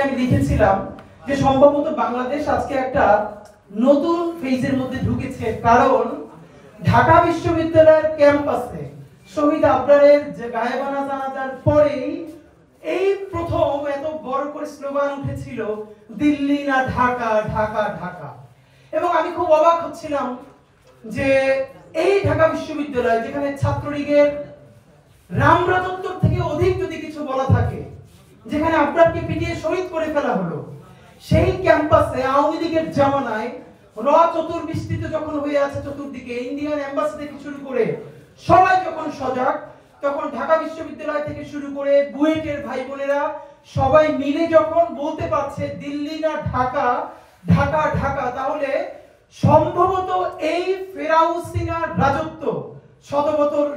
আমি লিখেছিলাম যে সম্ভবত বাংলাদেশ আজকে একটা নতুন ফেজের মধ্যে ঢুকেছে, কারণ ঢাকা বিশ্ববিদ্যালয়ের ক্যাম্পাসে শহীদ আবরারের যে গায়েবানা জানাজার পরেই এই প্রথম এত বড় করে স্লোগান উঠেছিল, দিল্লি না ঢাকা, ঢাকা ঢাকা। এবং আমি খুব অবাক হচ্ছিলাম যে এই ঢাকা বিশ্ববিদ্যালয়, যেখানে ছাত্রলীগের রামরাজত্ব থেকে অধিক যদি কিছু বলা থাকে, যেখানে আবরারকে পিটিয়ে শহীদ করে ফেলা হলো, সেই ক্যাম্পাসে আওয়ামী লীগের জামানায় চতুর্বৃষ্টিতে যখন হয়ে আছে চতুর্দিকে, ইন্ডিয়ান এম্বাসি থেকে শুরু করে সবাই যখন সজাগ, তখন ঢাকা বিশ্ববিদ্যালয় থেকে শুরু করে বুয়েটের ভাই বোনেরা সবাই মিলে যখন বলতে পারছে দিল্লি না ঢাকা, ঢাকা ঢাকা, তাহলে সম্ভবত এই ফেরাউসিনার রাজত্ব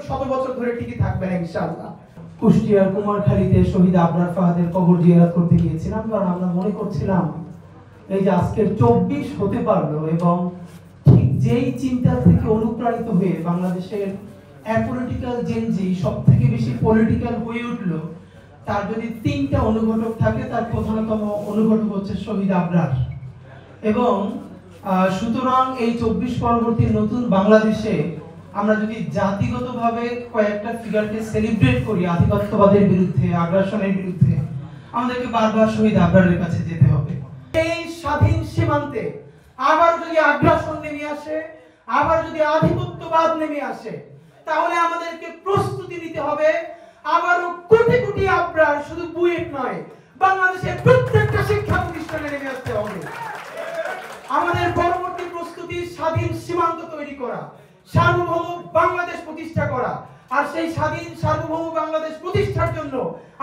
শত বছর ধরে টিকে থাকবে না ইনশাআল্লাহ। কুষ্টিয়ার কুমারখালীতে শহীদ আবরার ফাহাদের কবর জিয়ারত করতে গিয়েছিলাম, কারণ আমরা মনে করছিলাম এই যে আজকের 24 হতে পারলো, এবং ঠিক যেই চিন্তা থেকে অনুপ্রাণিত হয়ে বাংলাদেশের অ্যাপলিটিক্যাল জেনজি সব থেকে বেশি পলিটিক্যাল হয়ে উঠলো, তার যদি 3টা অনুঘটক থাকে, তার প্রধানতম অনুঘটক হচ্ছে শহীদ আবরার। এবং সুতরাং এই 24 পরবর্তী নতুন বাংলাদেশে আমরা যদি জাতিগতভাবে কয়েকটা ফিগারকে সেলিব্রেট করি আধিপত্যবাদের বিরুদ্ধে, আগ্রাসনের বিরুদ্ধে, আমাদেরকে বারবার শহীদ আবরারের কাছে যেতে হবে। এই স্বাধীন সীমান্তে আবার যদি আগ্রাসন নেমে আসে, আবার যদি আধিপত্যবাদ নেমে আসে, তাহলে আমাদেরকে প্রস্তুতি নিতে হবে আবারও কোটি কোটি আবরার শুধু বুয়েট নয়, বাংলাদেশের প্রত্যেকটা শিক্ষা প্রতিষ্ঠানে নেমে আসতে হবে। আমাদের পরবর্তী প্রস্তুতি স্বাধীন সীমান্ত তৈরি করা, সার্বভৌম বাংলাদেশ প্রতিষ্ঠা করা, আর সেই স্বাধীন সার্বভৌম বাংলাদেশ প্রতিষ্ঠার জন্য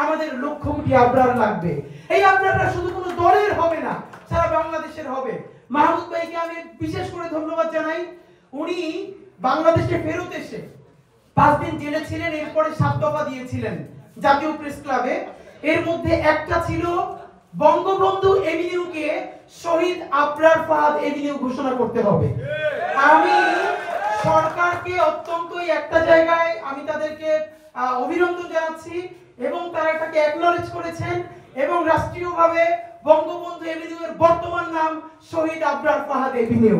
আমাদের লক্ষ কোটি আবরার লাগবে। এই আবরাররা শুধু কোনো দলের হবে না, সারা বাংলাদেশের হবে। মাহমুদ ভাইকে আমি বিশেষ করে ধন্যবাদ জানাই। উনি বাংলাদেশে ফেরত এসে 5 দিন জেলে ছিলেন, এরপরে 7 দফা দিয়েছিলেন জাতীয় প্রেস ক্লাবে। এর মধ্যে একটা ছিল বঙ্গবন্ধু এভিনিউকে শহীদ আবরার ফাহাদ এভিনিউ ঘোষণা করতে হবে। আমি সরকারকে অত্যন্ত একটা জায়গায় আমি তাদেরকে অভিনন্দন জানাচ্ছি, এবং তারা এটাকে অ্যাকনলেজ করেছেন, এবং রাষ্ট্রীয়ভাবে বঙ্গবন্ধু এভিনিউ এর বর্তমান নাম শহীদ আবরার ফাহাদ এভিনিউ।